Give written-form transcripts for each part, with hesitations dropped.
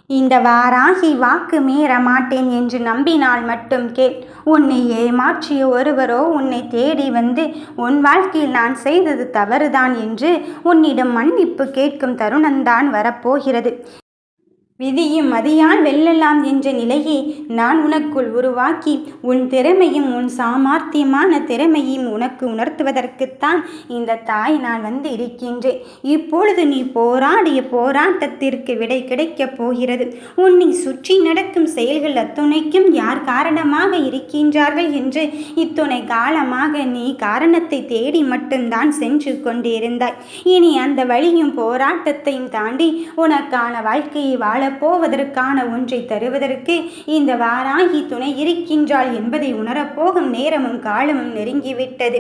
இந்த வாராகி வாக்கு மீற மாட்டேன் என்று நம்பினால் மட்டும் கேள். உன்னை ஏமாற்றிய ஒருவரோ உன்னை தேடி வந்து உன் வாழ்க்கையில் நான் செய்தது தவறுதான் என்று உன்னிடம் மன்னிப்பு கேட்கும் தருணம்தான் வரப்போகிறது. விதியும் மதியால் வெல்லலாம் என்ற நிலையை நான் உனக்குள் உருவாக்கி உன் திறமையும் உன் சாமர்த்தியமான திறமையும் உனக்கு உணர்த்துவதற்குத்தான் இந்த தாய் நான் வந்து இருக்கின்றேன். இப்பொழுது நீ போராடிய போராட்டத்திற்கு விடை கிடைக்கப் போகிறது. உன்னை சுற்றி நடக்கும் செயல்கள் அத்துணைக்கும் யார் காரணமாக இருக்கின்றார்கள் என்று இத்துணை காலமாக நீ காரணத்தை தேடி மட்டும்தான் சென்று கொண்டிருந்தாய். இனி அந்த வழியும் போராட்டத்தையும் தாண்டி உனக்கான வாழ்க்கையை வாழ போவதற்கான ஒன்றை தருவதற்கு இந்த வாராகி துணை இருக்கின்றாள் என்பதை உணரப்போகும் நேரமும் காலமும் நெருங்கிவிட்டது.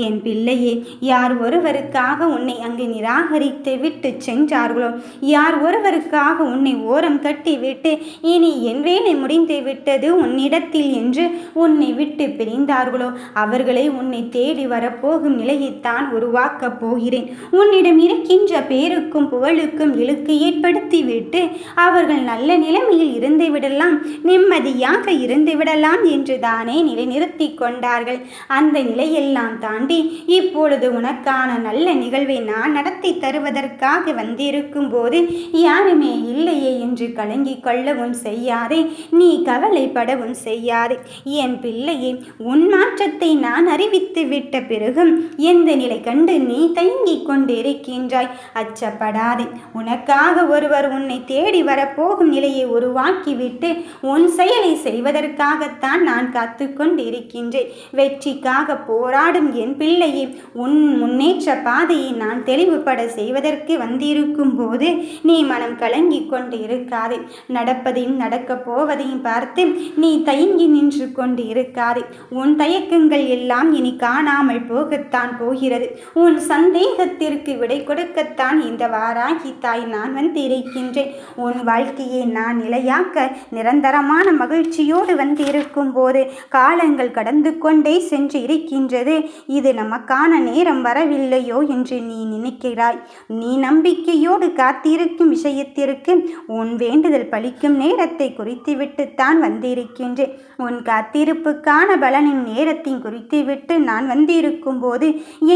என் பிள்ளையே, யார் ஒருவருக்காக உன்னை அங்கு நிராகரித்து விட்டு சென்றார்களோ, யார் ஒருவருக்காக உன்னை ஓரம் கட்டி விட்டு இனி என் வேலை முடிந்து விட்டது உன்னிடத்தில் என்று உன்னை விட்டு பிரிந்தார்களோ, அவர்களை உன்னை தேடி வரப்போகும் நிலையைத்தான் உருவாக்கப் போகிறேன். உன்னிடம் இருக்கின்ற பேருக்கும் புகழுக்கும் இழுக்கு ஏற்படுத்திவிட்டு அவர்கள் நல்ல நிலைமையில் இருந்து விடலாம், நிம்மதியாக இருந்து விடலாம் என்று தானே நிலைநிறுத்தி கொண்டார்கள். அந்த நிலையெல்லாம் தாண்டி இப்பொழுது உனக்கான நல்ல நிகழ்வை நான் நடத்தி தருவதற்காக வந்திருக்கும் போது யாருமே இல்லையே என்று கலங்கிக் கொள்ளவும் செய்யாதே, நீ கவலைப்படவும் செய்யாதே. என் பிள்ளையே, உன் மாற்றத்தை நான் அறிவித்து விட்ட பிறகும் எந்த நிலை கண்டு நீ தயங்கிக் கொண்டிருக்கின்றாய்? அச்சப்படாதே. உனக்காக ஒருவர் உன்னை தேடி வரப்போகும் நிலையை உருவாக்கிவிட்டு உன் செயலை செய்வதற்காகத்தான் நான் காத்து கொண்டிருக்கின்றேன். வெற்றிக்காக போராடும் என் பிள்ளையை, உன் முன்னேற்ற பாதையை நான் தெளிவுபட செய்வதற்கு வந்திருக்கும் போது நீ மனம் கலங்கி கொண்டு இருக்காதே. நடப்பதையும் நடக்கப் போவதையும் பார்த்து நீ தயங்கி நின்று கொண்டு இருக்காதே. உன் தயக்கங்கள் எல்லாம் இனி காணாமல் போகத்தான் போகிறது. உன் சந்தேகத்திற்கு விடை கொடுக்கத்தான் இந்த வாராகி தாய் நான் வந்து இருக்கின்றேன். உன் வாழ்க்கையை நான் நிலையாக்க நிரந்தரமான மகிழ்ச்சியோடு வந்து இருக்கும் போது காலங்கள் கடந்து கொண்டே சென்று இருக்கின்றது. இது நமக்கான நேரம் வரவில்லையோ என்று நீ நினைக்கிறாய். நீ நம்பிக்கையோடு காத்திருக்கும் விஷயத்திற்கு உன் வேண்டுதல் பலிக்கும் நேரத்தை குறித்துவிட்டுத்தான் வந்திருக்கின்றேன். உன் காத்திருப்புக்கான பலனின் நேரத்தை குறித்துவிட்டு நான் வந்திருக்கும் போது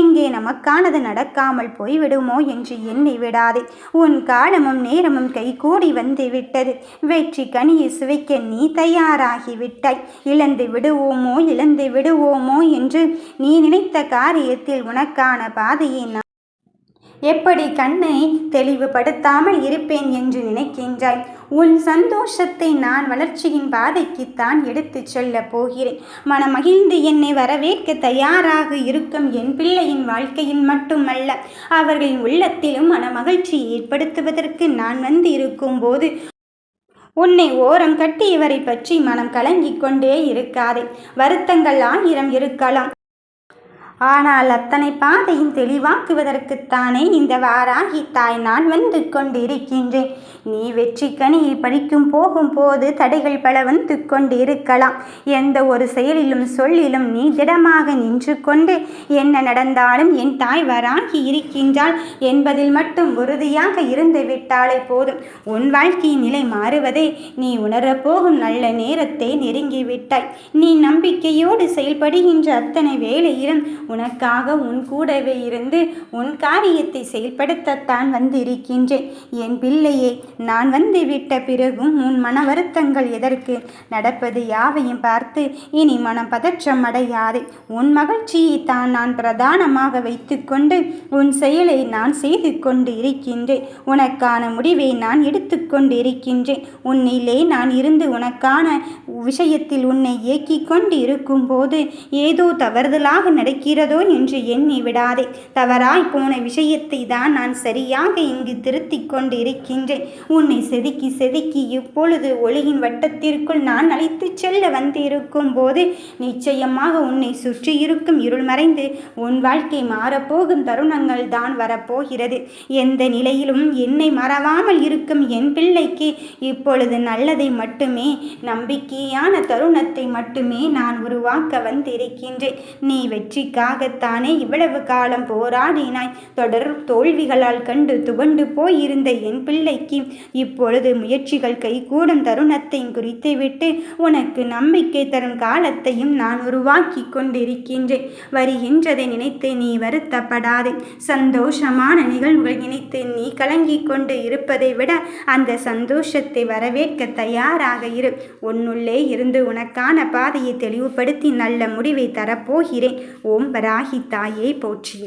எங்கே நமக்கானது நடக்காமல் போய்விடுமோ என்று எண்ணி விடாதே. உன் காலமும் நேரமும் கைகூடி வந்து விட்டது. வெற்றி கனியை சுவைக்க நீ தயாராகிவிட்டாய். இழந்து விடுவோமோ என்று நீ நினைத்த காரியத்தில் உனக்கான பாதையை நான் எப்படி கண்ணை தெளிவுபடுத்தாமல் இருப்பேன் என்று நினைக்கின்றாய்? உன் சந்தோஷத்தை நான் வளர்ச்சியின் பாதைக்குத்தான் எடுத்துச் செல்ல போகிறேன். மனமகிழ்ந்து என்னை வரவேற்க தயாராக இருக்கும் என் பிள்ளையின் வாழ்க்கையில் மட்டுமல்ல, அவர்களின் உள்ளத்திலும் மனமகிழ்ச்சியை ஏற்படுத்துவதற்கு நான் வந்து இருக்கும் போது உன்னை ஓரம் கட்டியவரை பற்றி மனம் கலங்கிக் கொண்டே இருக்காதே. வருத்தங்கள் 1000 இருக்கலாம், ஆனால் அத்தனை பாதையும் தெளிவாக்குவதற்குத்தானே இந்த வாராகி தாய் நான் வந்து கொண்டிருக்கின்றேன். நீ வெற்றி கனியை படிக்கும் போகும்போது தடைகள் பல வந்து கொண்டு இருக்கலாம். எந்த ஒரு செயலிலும் சொல்லிலும் நீ திடமாக நின்று கொண்டு என்ன நடந்தாலும் என் தாய் வாராகி இருக்கின்றாள் என்பதில் மட்டும் உறுதியாக இருந்து விட்டாலே போதும். உன் வாழ்க்கையின் நிலை மாறுவதை நீ உணரப்போகும் நல்ல நேரத்தை நெருங்கிவிட்டாய். நீ நம்பிக்கையோடு செயல்படுகின்ற அத்தனை வேளையிலும் உனக்காக உன் கூடவே இருந்து உன் காரியத்தை செயல்படுத்தத்தான் வந்து இருக்கின்றேன். என் பிள்ளையே, நான் வந்து விட்ட பிறகும் உன் மன வருத்தங்கள் எதற்கு? நடப்பது யாவையும் பார்த்து இனி மனம் பதற்றம் அடையாதே. உன் மகிழ்ச்சியை தான் நான் பிரதானமாக வைத்துக்கொண்டு உன் செயலை நான் செய்து கொண்டு இருக்கின்றேன். உனக்கான முடிவை நான் எடுத்துக்கொண்டு இருக்கின்றேன். உன்னிலே நான் இருந்து உனக்கான விஷயத்தில் உன்னை இயக்கிக் கொண்டு இருக்கும் போது ஏதோ தவறுதலாக நடக்கிறதோ என்று எண்ணி விடாதே. தவறாய் போன விஷயத்தை தான் நான் சரியாக இங்கு திருத்திக் கொண்டு இருக்கின்றேன். உன்னை செதுக்கி செதுக்கி இப்பொழுது ஒளியின் வட்டத்திற்குள் நான் அழைத்து செல்ல வந்திருக்கும் போது நிச்சயமாக உன்னை சுற்றி இருக்கும் இருள் மறைந்து உன் வாழ்க்கை மாறப்போகும் தருணங்கள் தான் வரப்போகிறது. எந்த நிலையிலும் என்னை மறவாமல் இருக்கும் என் பிள்ளைக்கு இப்பொழுது நல்லதை மட்டுமே, நம்பிக்கையான தருணத்தை மட்டுமே நான் உருவாக்க வந்திருக்கின்றேன். நீ வெற்றிக்காக உனக்காகத்தானே இவ்வளவு காலம் போராடினாய். தொடர் தோல்விகளால் கண்டு துவண்டு போயிருந்த என் பிள்ளைக்கு இப்பொழுது முயற்சிகள் கைகூடும் தருணத்தை குறித்துவிட்டு உனக்கு நம்பிக்கை தரும் காலத்தையும் நான் உருவாக்கி கொண்டிருக்கின்றேன். வருகின்றதை நினைத்து நீ வருத்தப்படாதே. சந்தோஷமான நிகழ்வுகள் நினைத்து நீ கலங்கிக் கொண்டு இருப்பதை விட அந்த சந்தோஷத்தை வரவேற்க தயாராக இரு. உன்னுள்ளே இருந்து உனக்கான பாதையை தெளிவுபடுத்தி நல்ல முடிவை தரப்போகிறேன். ஓம் வராகி தாயே போற்றி.